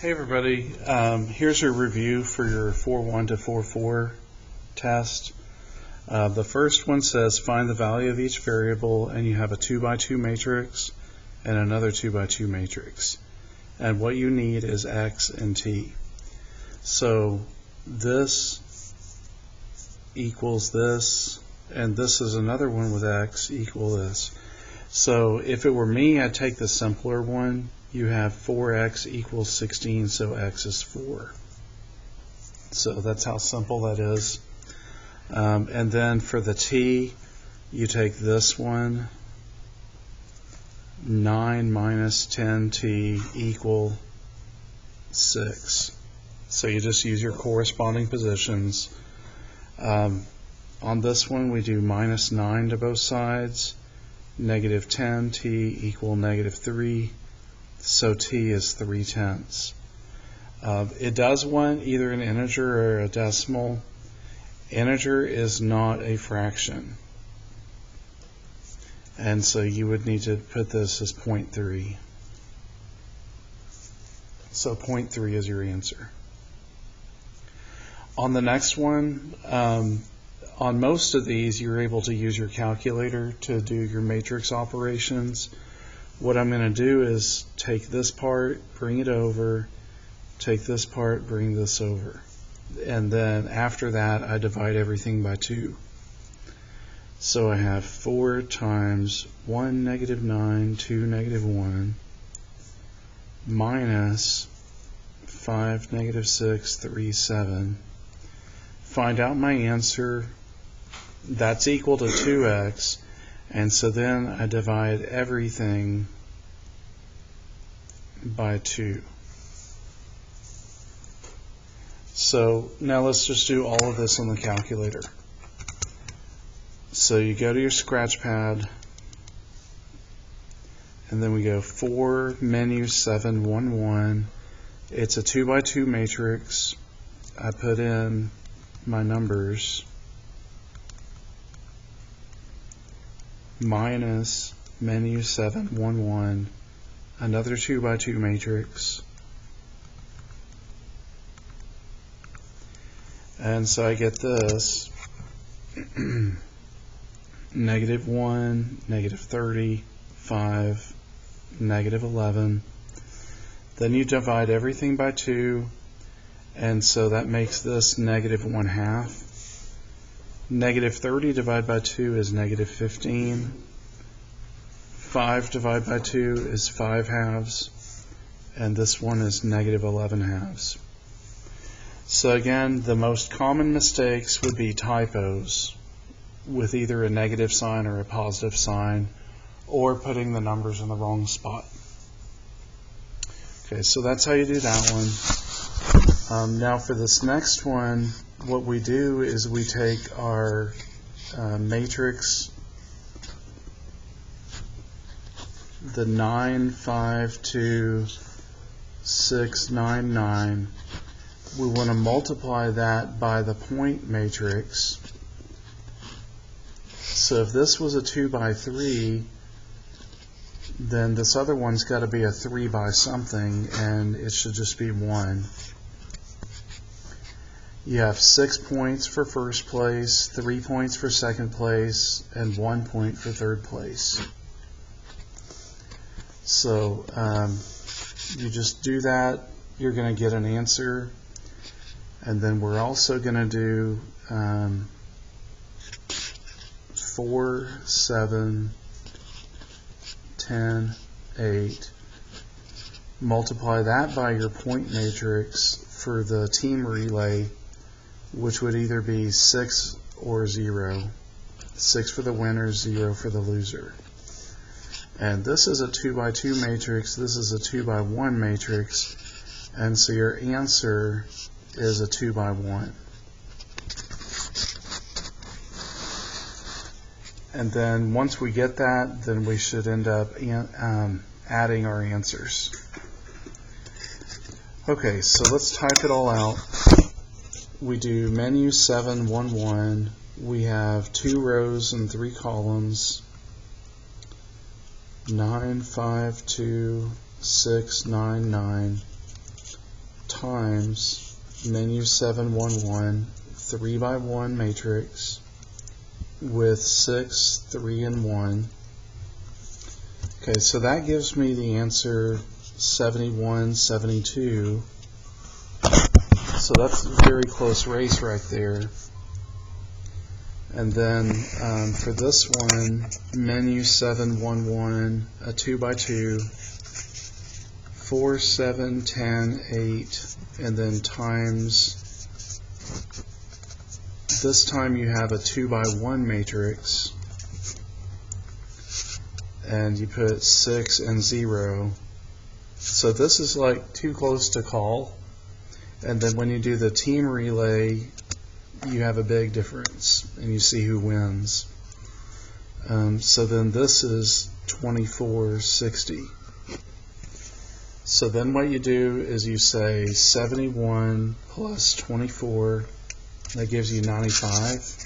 Hey everybody, here's a review for your 4.1 to 4.4 test. The first one says find the value of each variable, and you have a 2x2 matrix and another 2x2 matrix. And what you need is x and t. So this equals this, and this is another one with x equal this. So if it were me, I'd take the simpler one. You have 4x equals 16, so x is 4. So that's how simple that is. And then for the t, you take this one, 9 minus 10t equal 6. So you just use your corresponding positions. On this one, we do minus 9 to both sides, negative 10t equal negative 3. So t is 3/10. It does want either an integer or a decimal. Integer is not a fraction, and so you would need to put this as 0.3. So 0.3 is your answer. On the next one, on most of these, you're able to use your calculator to do your matrix operations. What I'm going to do is take this part, bring it over, take this part, bring this over. And then after that, I divide everything by 2. So I have 4 times 1, negative 9, 2, negative 1, minus 5, negative 6, 3, 7. Find out my answer. That's equal to 2x. And so then I divide everything by 2. So now let's just do all of this on the calculator. So you go to your scratch pad, and then we go 4 menu 7 1 1. It's a 2x2 matrix. I put in my numbers. Minus menu 7 1 1, another 2x2 matrix, and so I get this negative 1, negative 30, 5, negative 11. Then you divide everything by 2, and so that makes this negative 1/2. Negative 30 divided by 2 is negative 15. 5 divided by 2 is 5/2. And this one is negative 11/2. So again, the most common mistakes would be typos with either a negative sign or a positive sign, or putting the numbers in the wrong spot. Okay, so that's how you do that one. Now for this next one, what we do is we take our matrix, the 9, 5, 2, 6, 9, 9. We want to multiply that by the point matrix. So if this was a 2x3, then this other one's got to be a 3 by something, and it should just be 1. You have 6 points for first place, 3 points for second place, and 1 point for third place. So you just do that, you're going to get an answer, and then we're also going to do 4, 7, 10, 8. Multiply that by your point matrix for the team relay, which would either be 6 or 0. 6 for the winner, 0 for the loser. And this is a 2x2 matrix, this is a 2x1 matrix, and so your answer is a 2x1. And then once we get that, then we should end up adding our answers. Okay, so let's type it all out. We do menu 7 1 1. We have 2 rows and 3 columns. 9 5 2 6 9 9. times menu 711 3x1 matrix with 6, 3, and 1. Okay, so that gives me the answer 71, 72. So that's a very close race right there. And then for this one, menu 711, a 2x2, 4, 7, 10, 8, and then times, this time you have a 2x1 matrix, and you put 6 and 0. So this is like too close to call. And then when you do the team relay, you have a big difference, and you see who wins. So then this is 2460. So then what you do is you say 71 plus 24, that gives you 95.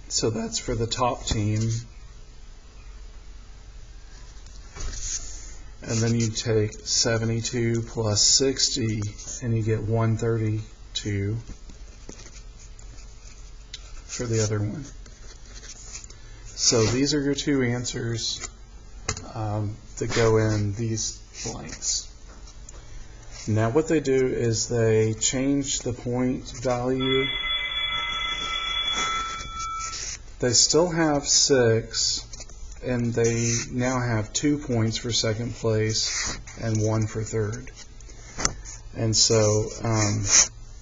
So that's for the top team. And then you take 72 plus 60, and you get 132 for the other one. So these are your two answers that go in these blanks. Now what they do is they change the point value. They still have 6. And they now have 2 points for second place and 1 for third. And so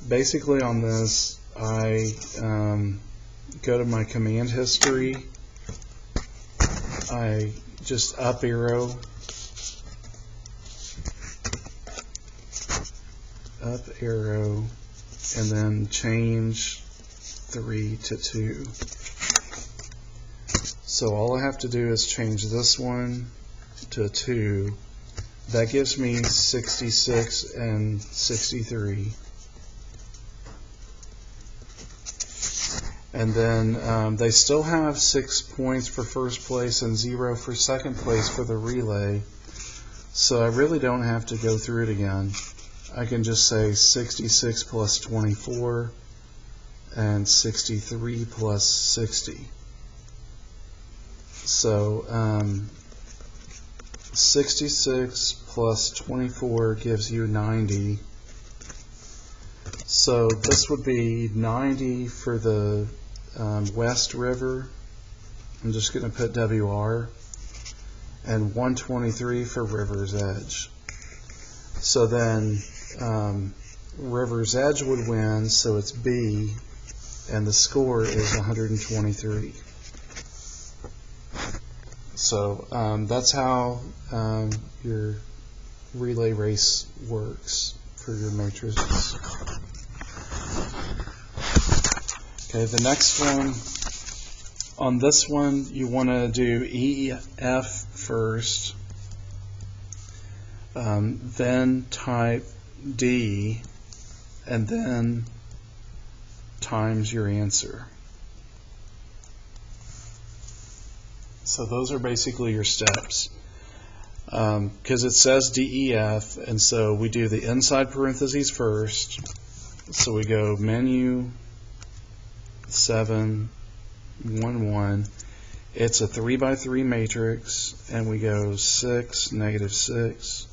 basically on this, I go to my command history, I just up arrow, and then change 3 to 2. So all I have to do is change this one to a 2. That gives me 66 and 63. And then they still have 6 points for first place and 0 for second place for the relay. So I really don't have to go through it again. I can just say 66 plus 24 and 63 plus 60. So 66 plus 24 gives you 90. So this would be 90 for the West River. I'm just going to put WR. And 123 for River's Edge. So then River's Edge would win, so it's B, and the score is 123. So that's how your relay race works for your matrices. Okay, the next one, on this one you want to do EF first, then type D, and then times your answer. So those are basically your steps. Because it says DEF, and so we do the inside parentheses first. So we go menu 711. It's a 3x3 matrix, and we go 6, -6.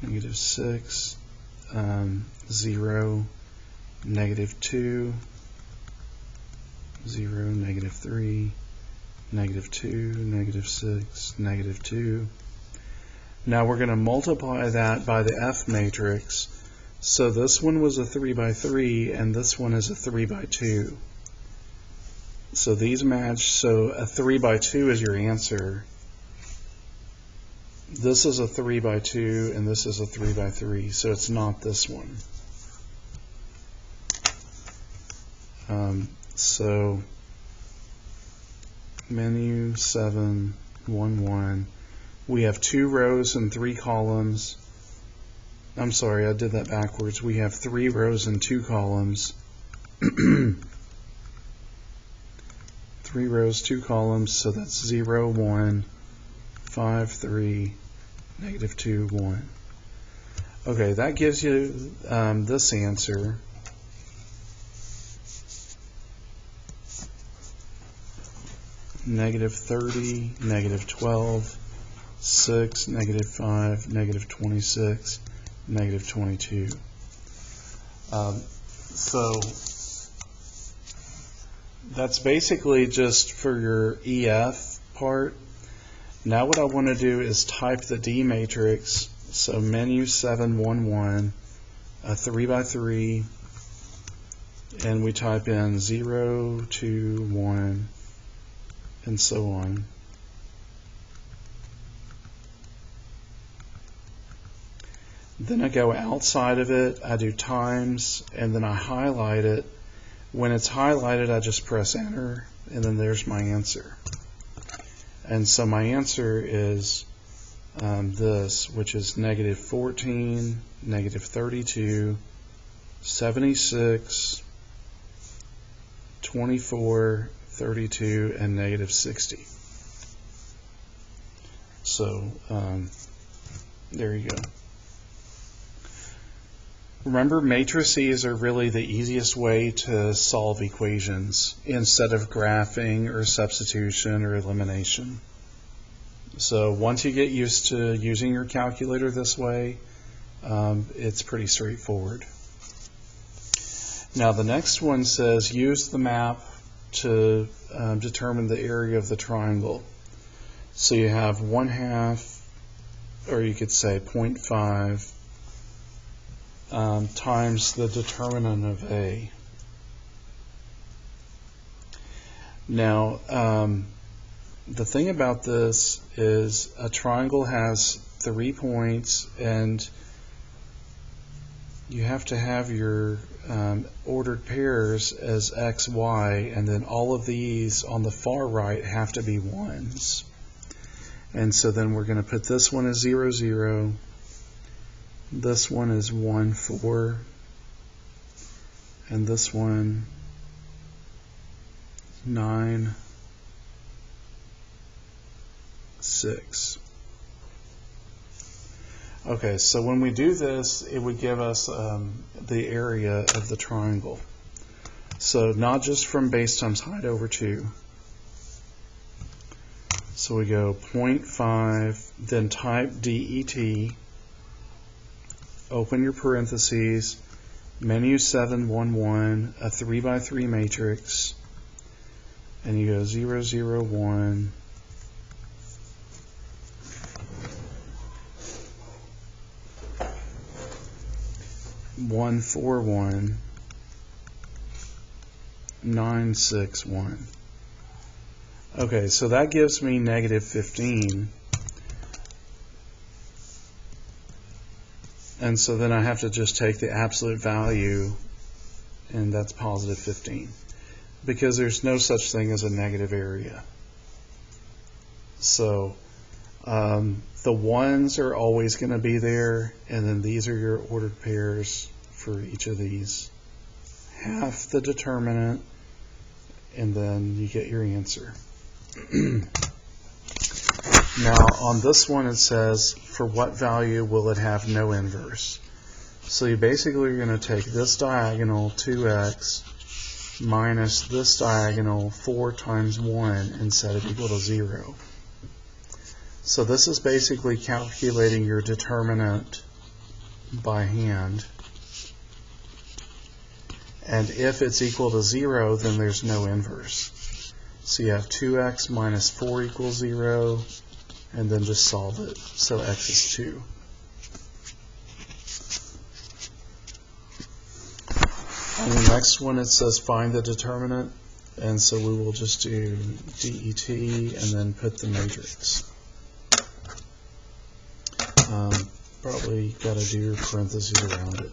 -6, 0, -2, 0, -3, -2, -6, -2. Now we're going to multiply that by the F matrix. So this one was a 3x3, and this one is a 3x2. So these match, so a 3x2 is your answer. This is a 3x2, and this is a 3x3, so it's not this one. So menu 711. We have 2 rows and 3 columns. I'm sorry, I did that backwards. We have 3 rows and 2 columns. 3 rows, 2 columns, so that's 0, 1, 5, 3, negative 2, 1. Okay, that gives you this answer. Negative 30, negative 12, 6, negative 5, negative 26, negative 22. So that's basically just for your EF part. Now what I want to do is type the D matrix. So menu 711, a 3 by 3, and we type in 0, 2, 1, and so on. Then I go outside of it, I do times, and then I highlight it. When it's highlighted, I just press enter, and then there's my answer. And so my answer is this, which is negative 14, negative 32, 76, 24, 32, and negative 60. So there you go. Remember, matrices are really the easiest way to solve equations instead of graphing or substitution or elimination. So once you get used to using your calculator this way, it's pretty straightforward. Now the next one says use the map to determine the area of the triangle. So you have 1/2, or you could say 0.5, times the determinant of A. Now, the thing about this is a triangle has 3 points, and you have to have your ordered pairs as x, y, and then all of these on the far right have to be 1s. And so then we're going to put this one as 0, 0. This one is 1, 4, and this one 9, 6. Okay, so when we do this, it would give us the area of the triangle. So not just from base times height over 2. So we go 0.5, then type DET. Open your parentheses, menu 711, a 3 by 3 matrix, and you go 0, 0, 1, 1, 4, 1, 9, 6, 1. Okay, so that gives me negative 15. And so then I have to just take the absolute value, and that's positive 15, because there's no such thing as a negative area. So the 1s are always going to be there, and then these are your ordered pairs for each of these. Half the determinant, and then you get your answer. Now on this one it says, for what value will it have no inverse? So you basically are going to take this diagonal 2x minus this diagonal 4 times 1 and set it equal to 0. So this is basically calculating your determinant by hand. And if it's equal to 0, then there's no inverse. So you have 2x minus 4 equals 0, and then just solve it. So x is 2. On the next one it says find the determinant, and so we will just do DET and then put the matrix. Probably got to do your parentheses around it.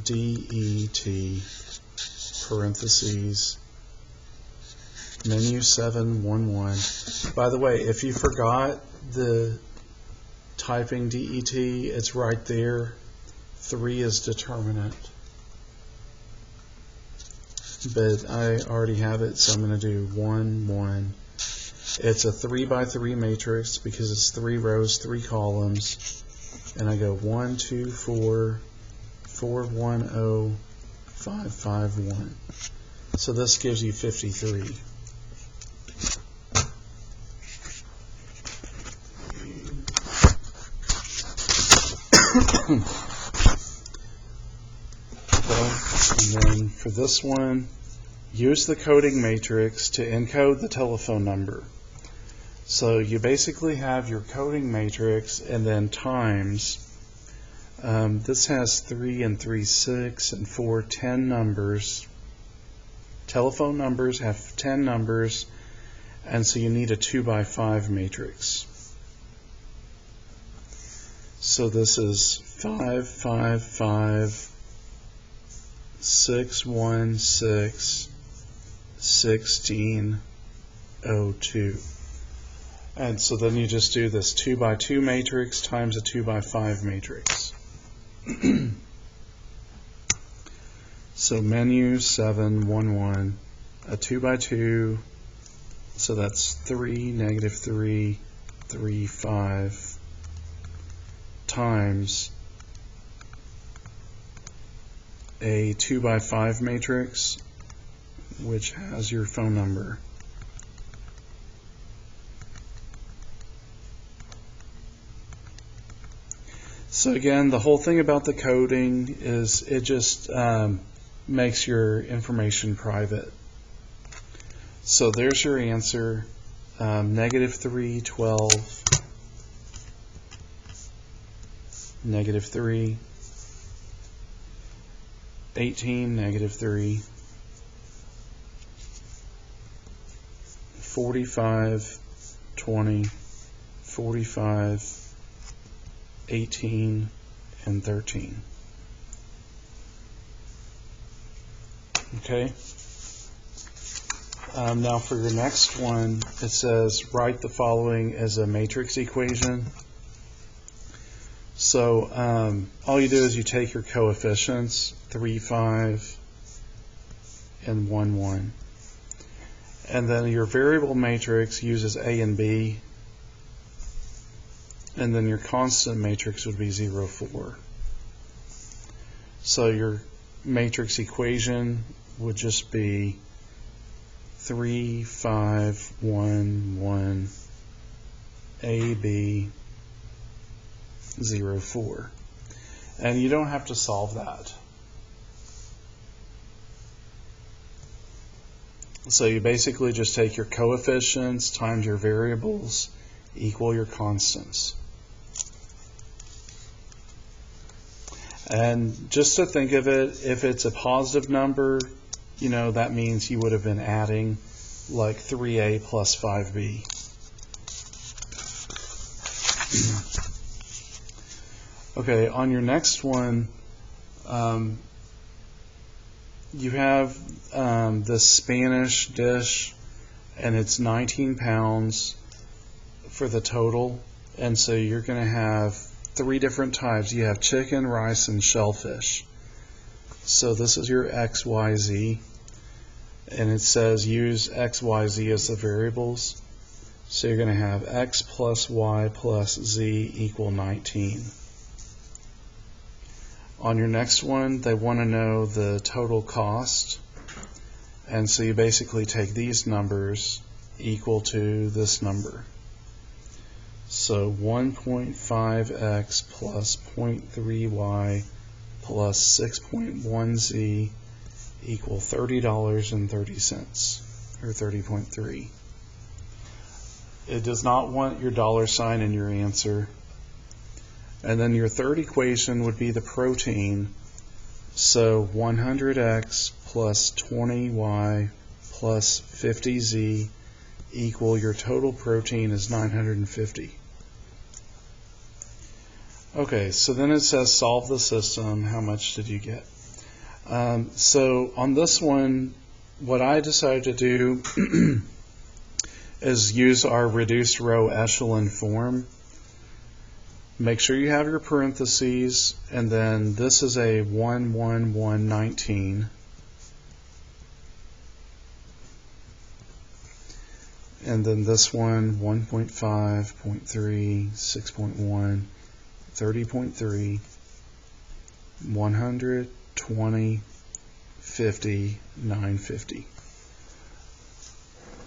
DET parentheses menu 711. By the way, if you forgot the typing DET, it's right there. 3 is determinant. but I already have it, so I'm going to do 1, 1. It's a 3 by 3 matrix because it's 3 rows, 3 columns, and I go 1, 2, 4, 4, 1, 0, 5, 5, 1. So this gives you 53. And then for this one, use the coding matrix to encode the telephone number. So you basically have your coding matrix and then times. This has 3 and 3, 6 and 4, 10 numbers. Telephone numbers have 10 numbers, and so you need a 2 by 5 matrix. So this is 5, 5, 5, 6, 1, 6, 16, 0, 2. And so then you just do this 2 by 2 matrix times a 2 by 5 matrix. So menu 7, 1, 1, a 2 by 2, so that's 3, negative 3, 3, 5, times a 2 by 5 matrix, which has your phone number. So again, the whole thing about the coding is it just makes your information private. So there's your answer, negative 3, 12, negative 3, 18, negative 3, 45, 20, 45, 18, and 13. Okay. Now for your next one, it says write the following as a matrix equation. So all you do is you take your coefficients, 3, 5, and 1, 1. And then your variable matrix uses A and B. And then your constant matrix would be 0, 4. So your matrix equation would just be 3, 5, 1, 1, A, B, 0, 4. And you don't have to solve that. So you basically just take your coefficients times your variables equal your constants. And just to think of it, if it's a positive number, you know, that means you would have been adding like 3a plus 5b. Okay, on your next one, you have this Spanish dish, and it's 19 pounds for the total, and so you're going to have 3 different types. You have chicken, rice, and shellfish. So this is your x, y, z, and it says use x, y, z as the variables. So you're going to have x plus y plus z equal 19. On your next one, they want to know the total cost, and so you basically take these numbers equal to this number. So 1.5x plus 0.3y plus 6.1z equal $30.30, or 30.3. It does not want your dollar sign in your answer. And then your third equation would be the protein. So 100x plus 20y plus 50z equal your total protein is 950. Okay, so then it says solve the system. How much did you get? So on this one, what I decided to do is use our reduced row echelon form. Make sure you have your parentheses, and then this is a 1, 1, 1, 19. and then this one 1.5, 0.3, 6.1, 30.3, 100, 20, 50, 950.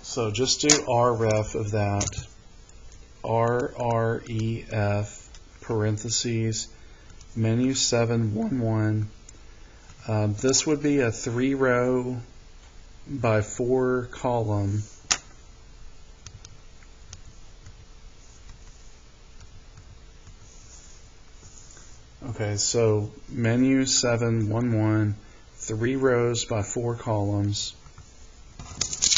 So just do RREF of that, RREF, parentheses, menu 711. This would be a 3-row by 4 column. Okay, so menu 711, 3 rows by 4 columns,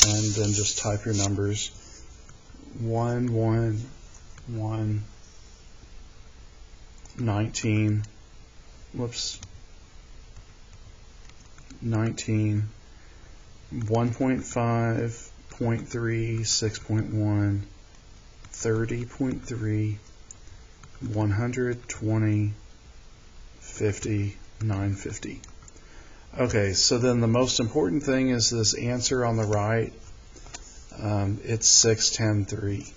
and then just type your numbers. 1, 1, 1, 19, whoops, 19, 1.5, 0.3, 6.1, 30.3, 120, 50, 950. Okay, so then the most important thing is this answer on the right. It's 6, 10, 3.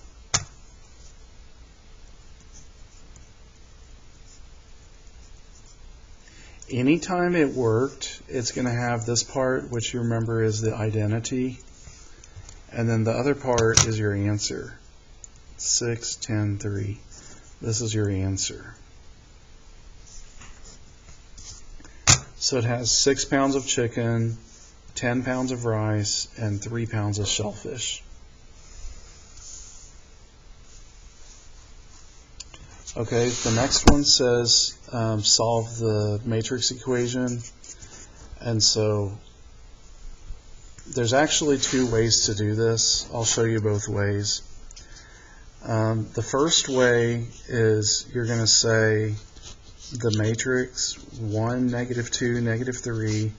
Anytime it worked, it's going to have this part, which you remember is the identity, and then the other part is your answer. 6, 10, 3. This is your answer. So it has 6 pounds of chicken, 10 pounds of rice, and 3 pounds of shellfish. Okay, the next one says solve the matrix equation. And so there's actually 2 ways to do this. I'll show you both ways. The first way is you're going to say the matrix 1, -2, -3,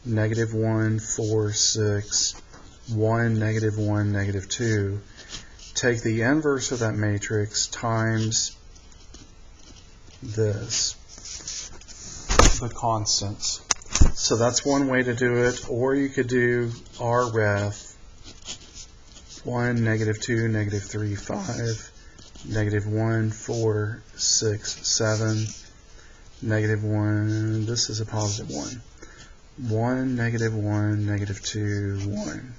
-1, 4, 6, 1, -1, -2. Take the inverse of that matrix times this, the constants. So that's one way to do it, or you could do RREF 1, -2, -3, 5, -1, 4, 6, 7, -1, this is a positive 1, 1, -1, -2, 1.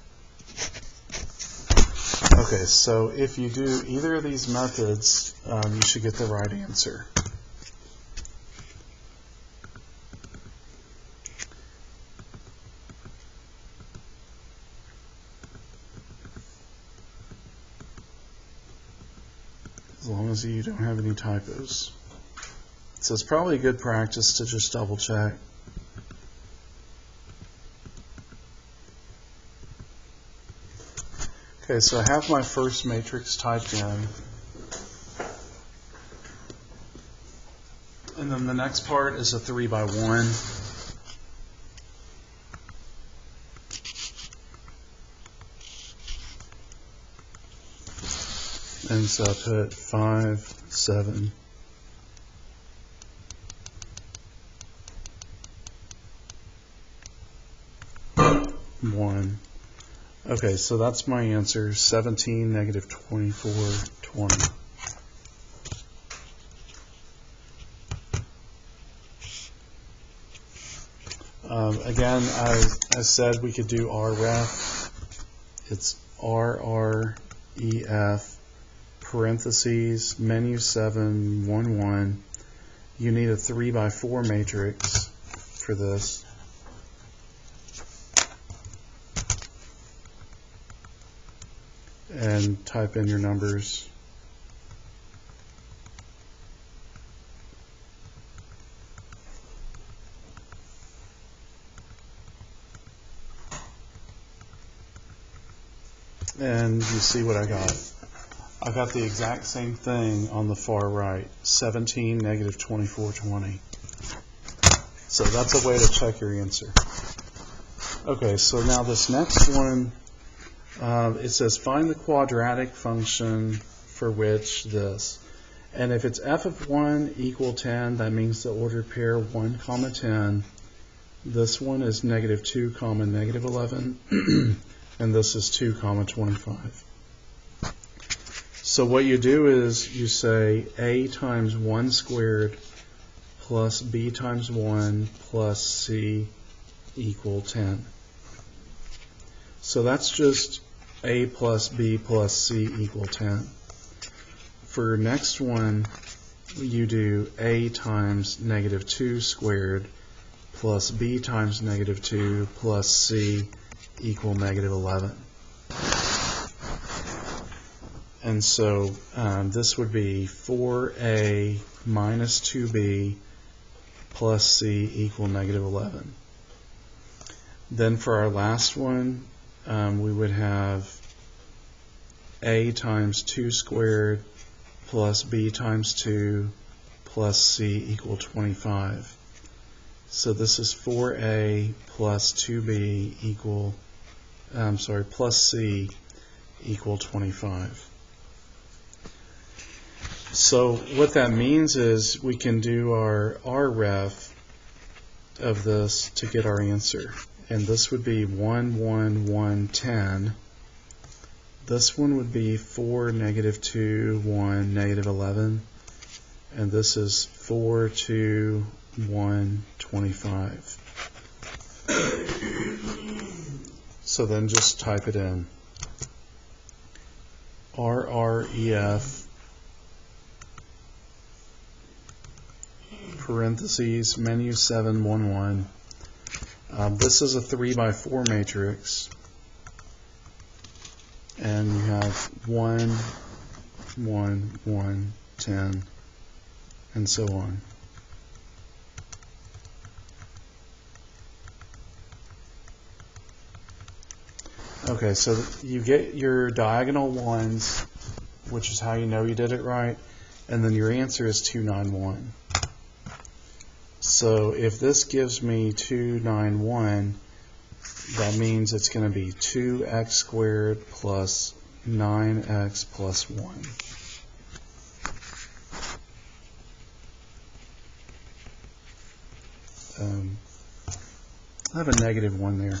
Okay, so if you do either of these methods, you should get the right answer. As long as you don't have any typos. So it's probably a good practice to just double check. Okay, so I have my first matrix typed in. And then the next part is a 3 by 1. And so I put 5, 7, 1. Okay, so that's my answer, 17, -24, 20. Again, I said we could do RREF. It's RREF, parentheses, menu 711. You need a 3 by 4 matrix for this. And type in your numbers. And you see what I got. I got the exact same thing on the far right, 17, -24, 20. So that's a way to check your answer. Okay, so now this next one, it says find the quadratic function for which this. And if it's f of 1 equal 10, that means the ordered pair 1, 10. This one is -2, -11. And this is 2, 25. So what you do is you say a times 1 squared plus b times 1 plus c equal 10. So that's just a plus b plus c equal 10. For next one, you do a times negative 2 squared plus b times negative 2 plus c equal negative 11. And so this would be 4a minus 2b plus c equal negative 11. Then for our last one, we would have a times 2 squared plus b times 2 plus c equal 25. So this is 4a plus 2b equal, plus c equal 25. So what that means is we can do our ref of this to get our answer. And this would be 1, 1, 1, 10. This one would be 4, negative 2, 1, negative 11. And this is 4, 2, 1, 25. So then just type it in. RREF parentheses menu 711. This is a 3 by 4 matrix, and you have 1, 1, 1, 10, and so on. Okay, so you get your diagonal ones, which is how you know you did it right, and then your answer is 291. So if this gives me 291, that means it's going to be 2x squared plus 9x plus 1. I have a negative 1 there.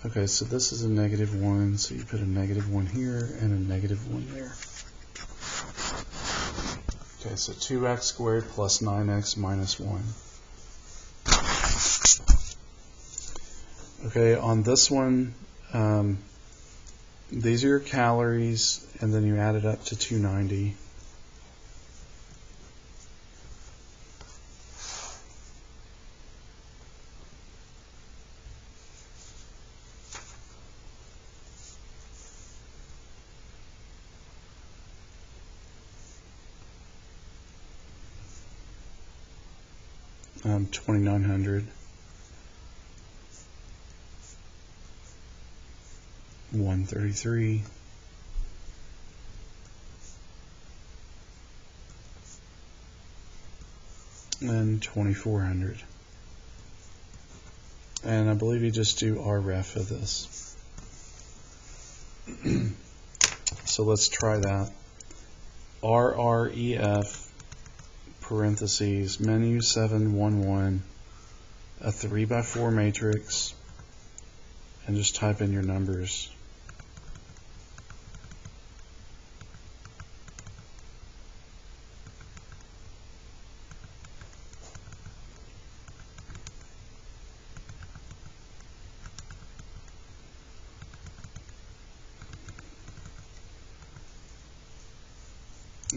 Okay, so this is a negative 1, so you put a negative 1 here and a negative 1 there. Okay, so 2x squared plus 9x minus 1. Okay, on this one, these are your calories, and then you add it up to 290. $2,900, 133, and 2,400. And I believe you just do RREF of this. So let's try that. RREF parentheses menu 711, a 3 by 4 matrix, and just type in your numbers.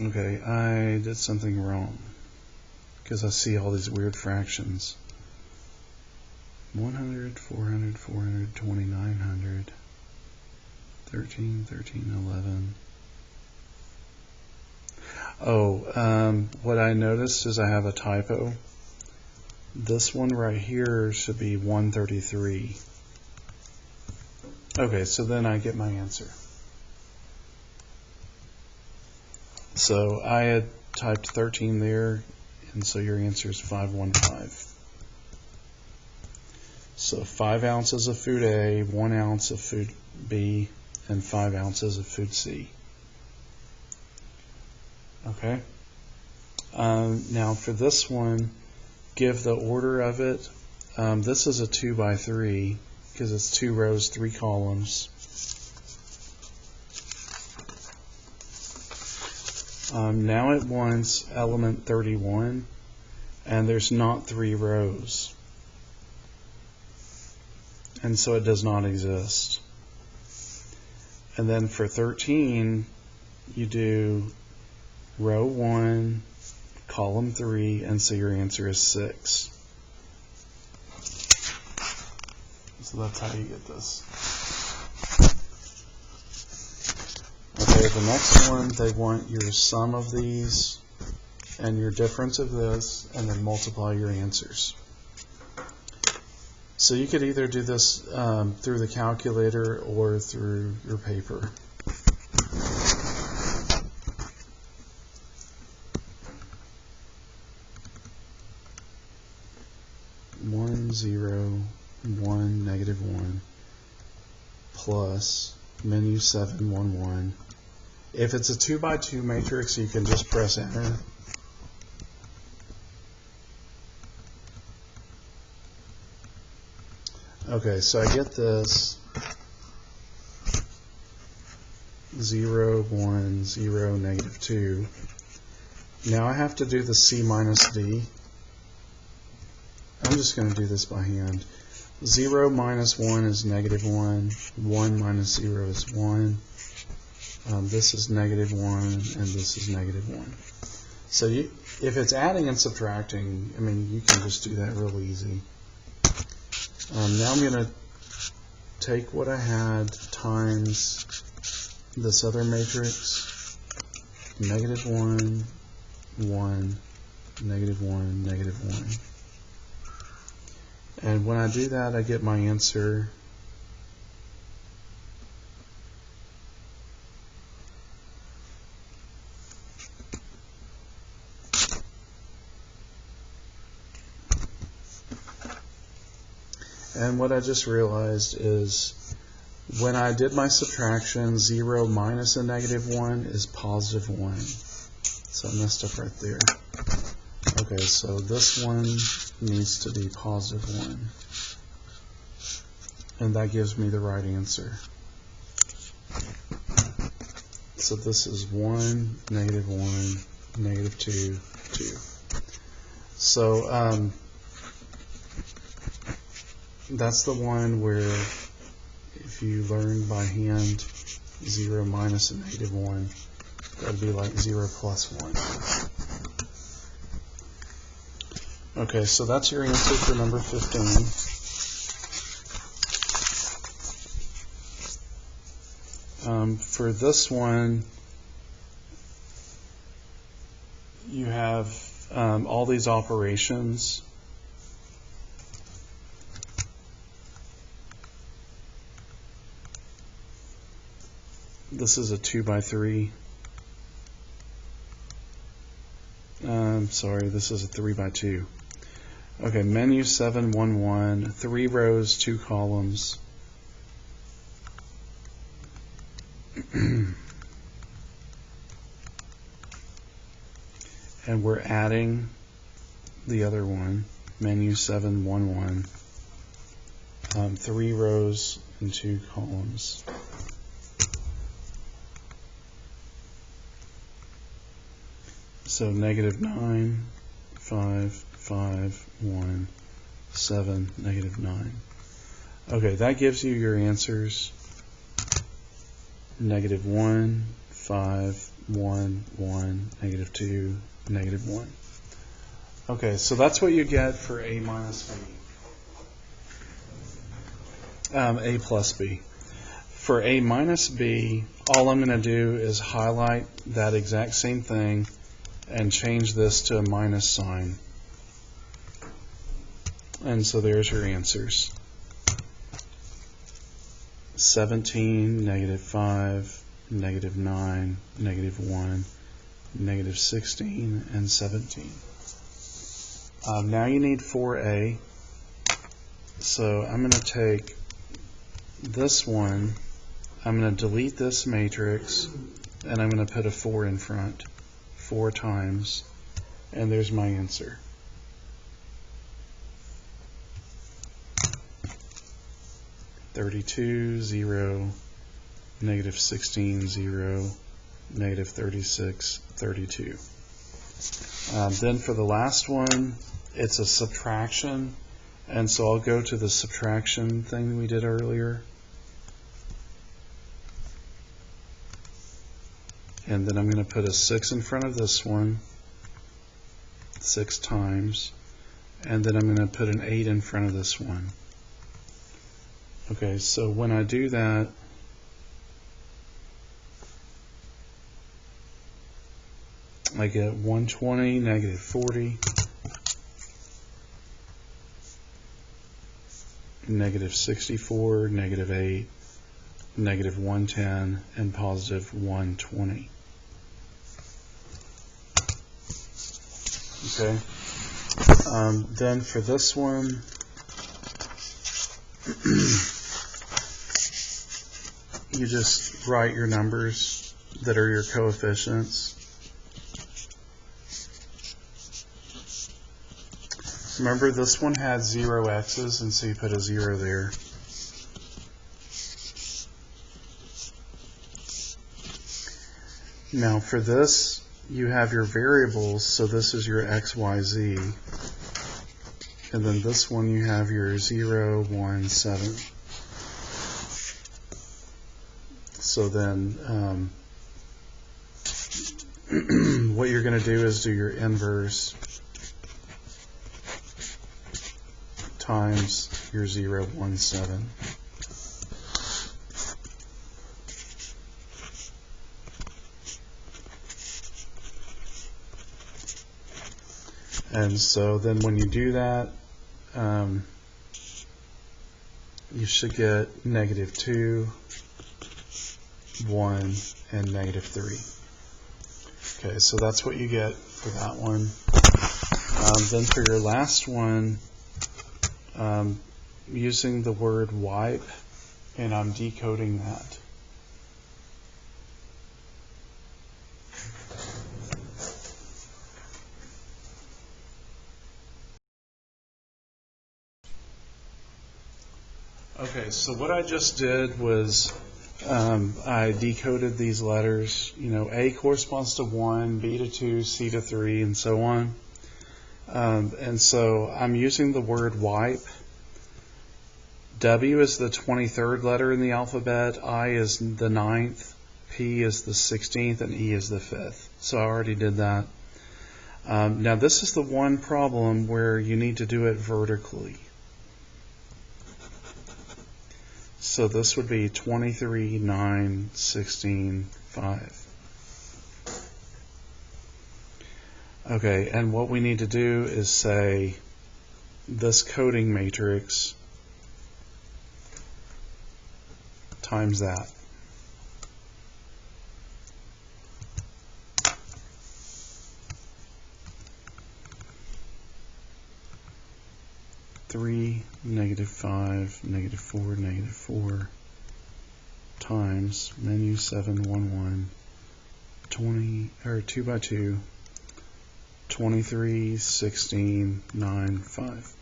Okay, I did something wrong because I see all these weird fractions. 100, 400, 400, 2,900, 13, 13, 11. Oh, what I noticed is I have a typo. This one right here should be 133. Okay, so then I get my answer. So I had typed 13 there, and so your answer is 515. So 5 ounces of food A, 1 ounce of food B, and 5 ounces of food C. Okay. Now for this one, give the order of it. This is a 2 by 3 because it's 2 rows, 3 columns. Now it wants element 31, and there's not 3 rows. And so it does not exist. And then for 13, you do row 1, column 3, and so your answer is 6. So that's how you get this. Okay, the next one, they want your sum of these and your difference of this, and then multiply your answers. So you could either do this through the calculator or through your paper. One, 0, 1, -1, plus menu 7, 1, 1. If it's a 2 by 2 matrix, you can just press enter. Okay, so I get this 0, 1, 0, -2. Now I have to do the C minus D. I'm just going to do this by hand. 0 minus 1 is -1. 1 minus 0 is 1. This is -1, and this is -1. So if it's adding and subtracting, I mean, you can just do that real easy. Now I'm going to take what I had times this other matrix, -1, 1, -1, -1. And when I do that, I get my answer. And what I just realized is when I did my subtraction, 0 minus a -1 is +1. So I messed up right there. Okay, so this one needs to be +1. And that gives me the right answer. So this is 1, -1, -2, 2. So that's the one where if you learn by hand 0 minus a -1, that would be like 0 plus 1. Okay, so that's your answer for number 15. For this one, you have all these operations. This is a 2 by 3. Sorry, this is a 3 by 2. Okay, menu 7, 1, 1, 3 rows, 2 columns. And we're adding the other one, menu 7, 1, 1, 3 rows and 2 columns. So -9, 5, 5, 1, 7, -9. Okay, that gives you your answers. -1, 5, 1, 1, -2, -1. Okay, so that's what you get for A minus B. A plus B. For A minus B, all I'm going to do is highlight that exact same thing and change this to a minus sign. And so there's your answers. 17, -5, -9, -1, -16, and 17. Now you need 4A. So I'm going to take this one, I'm going to delete this matrix, and I'm going to put a 4 in front. 4 times, and there's my answer. -32, 0, -16, 0, negative 36, 32. Then for the last one, it's a subtraction, and so I'll go to the subtraction thing we did earlier. And then I'm going to put a 6 in front of this one, 6 times, and then I'm going to put an 8 in front of this one. Okay, so when I do that, I get 120, negative 40, negative 64, negative 8, negative 110, and positive 120. Okay. Then for this one, you just write your numbers that are your coefficients. Remember, this one had 0 x's, and so you put a 0 there. Now for this, you have your variables, so this is your x, y, z. And then this one you have your 0, 1, 7. So then what you're going to do is do your inverse times your 0, 1, 7. And so then when you do that, you should get negative 2, 1, and negative 3. Okay, so that's what you get for that one. Then for your last one, using the word wipe, and I'm decoding that. Okay, so what I just did was I decoded these letters. You know, A corresponds to 1, B to 2, C to 3, and so on. And so I'm using the word wipe. W is the 23rd letter in the alphabet, I is the 9th, P is the 16th, and E is the 5th. So I already did that. Now this is the one problem where you need to do it vertically. So this would be 23, 9, 16, 5. Okay, and what we need to do is say this coding matrix times that. Three, negative 5, negative 4, negative 4 times menu 7, 1, 1, 20, or 2 by 2, 23, 16, 9, 5.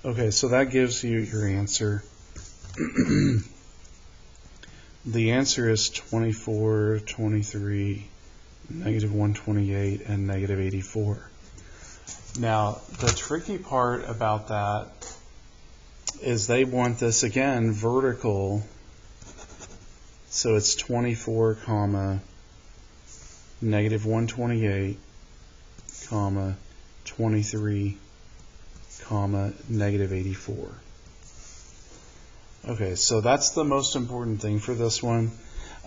Okay, so that gives you your answer. The answer is 24, 23, negative 128, and negative 84. Now, the tricky part about that is they want this, again, vertical. So it's 24, comma, negative 128, comma, 23, comma, negative 84. Okay, so that's the most important thing for this one.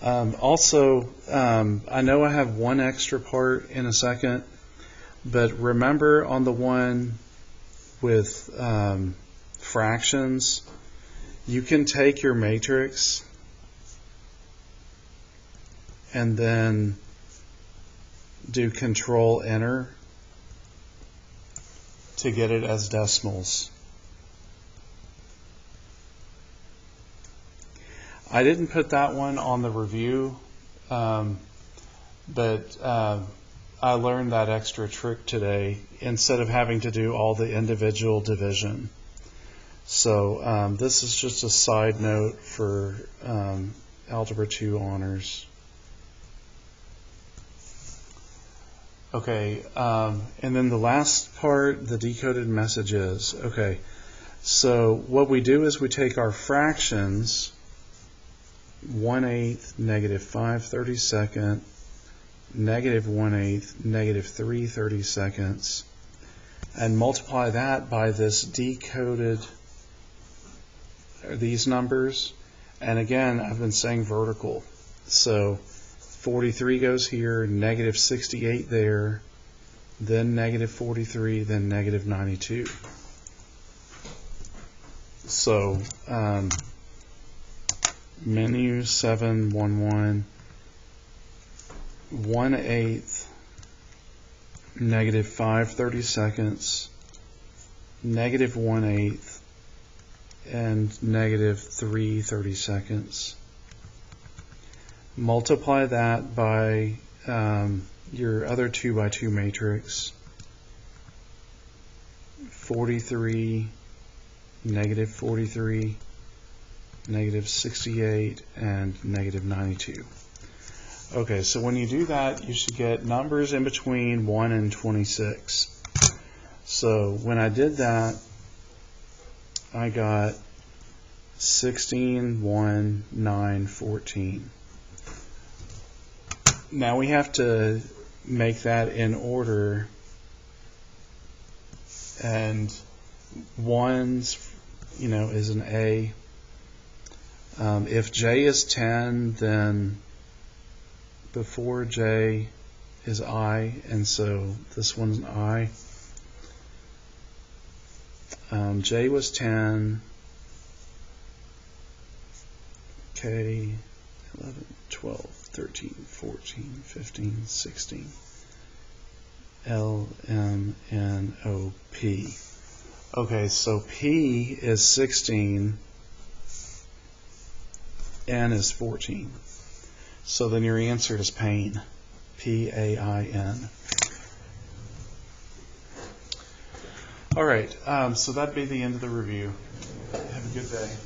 Also, I know I have one extra part in a second, but remember on the one with fractions, you can take your matrix and then do Control Enter to get it as decimals. I didn't put that one on the review, but I learned that extra trick today instead of having to do all the individual division. So this is just a side note for Algebra 2 honors. Okay, and then the last part, the decoded messages. Okay, so what we do is we take our fractions, 1/8, -5/32, -1/8, -3/32, and multiply that by this decoded, these numbers. And again, I've been saying vertical. So 43 goes here, -68 there, then -43, then -92. So menu 711, 1/8, -5/32, -1/8, and -3/32. Multiply that by your other 2 by 2 matrix, 43, -43, -68, and -92. Okay, so when you do that, you should get numbers in between 1 and 26. So when I did that, I got 16, 1, 9, 14. Now we have to make that in order, and 1's, is an A. If J is 10, then before J is I, and so this one's an I. J was 10, K, 11, 12, 13, 14, 15, 16, L, M, N, O, P. Okay, so P is 16, N is 14. So then your answer is pain, P-A-I-N. All right, so that'd be the end of the review. Have a good day.